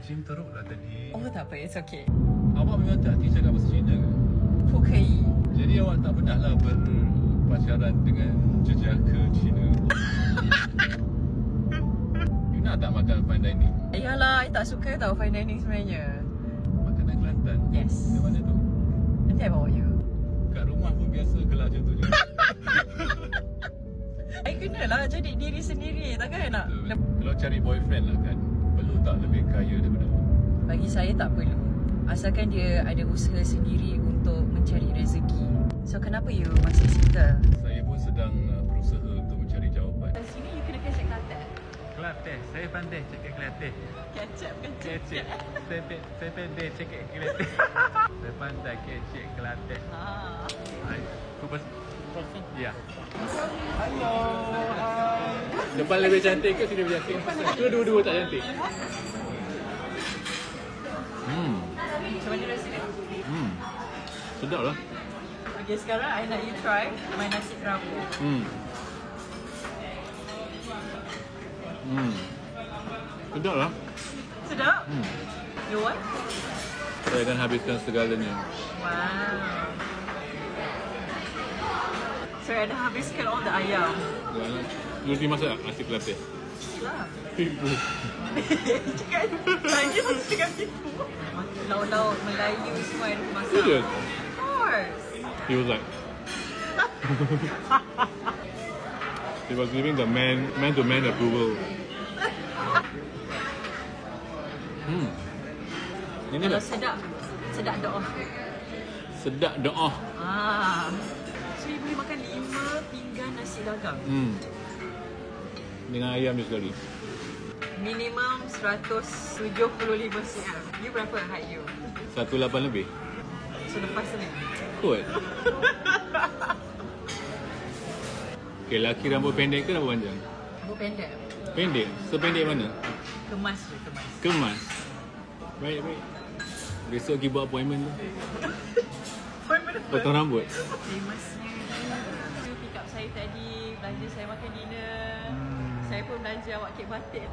Jim teruk lah tadi. Oh tak apa, it's okay. Awak memang tak hati cakap bahasa Cina ke? 不可以。 Jadi awak tak pernah lah berpacaran dengan jejaka Cina. You nak tak makan fine dining? Yalah, I tak suka tau fine dining sebenarnya. Makanan Kelantan? Yes. Di mana tu? Nanti I bawa you. Kat rumah pun biasa gelar macam tu je. I kenalah jadi diri sendiri. Takkan I nak... Kalau cari boyfriend lah kan, perlu tak lebih kaya daripada awak? Bagi saya tak perlu. Asalkan dia ada usaha sendiri untuk mencari rezeki. So kenapa you masih single? Saya pun sedang berusaha untuk mencari jawapan. Kat sini you kena kecek Kelantan. Kelantan, saya pandai cakap Kelantan. Kecek bukan Kecek. Saya pandai cakap Kelantan. Saya pandai kecek Kelantan. Perfect. Ya. Hello. Hai. Depan lebih cantik ke sini lebih cantik? Dua-dua tak cantik. Macam mana rasa dia? Sedap lah. Okay, sekarang I nak you try my nasi kerabu. Sedap lah. Sedap? You want? Saya akan habiskan segalanya. Wow. Saya dah habiskan all the ayam. You mesti masak nasi Kelantan? Lah. Tipu. Cakap tanya cakap tipu. Lauk-lauk Melayu semua ada masak. Serious? Of course. He was like he was giving the man-to-man approval. Ini Kalau lah. sedap doa. Sedap doa. So you boleh makan 5 pinggan nasi dagang. Dengan ayam je sekali. Minimum 175 cm. You berapa height you? 1.8 lebih. So lepas ni. Kot. Okay, laki rambut pendek ke rambut panjang? Rambut pendek. Pendek? Sependek mana? Kemas je, kemas. Kemas. Baik. Besok pergi buat appointment tu. Potong rambut. Famousnya dia pick up saya tadi, belanja saya makan dinner. Saya pun belanja awak kek batik.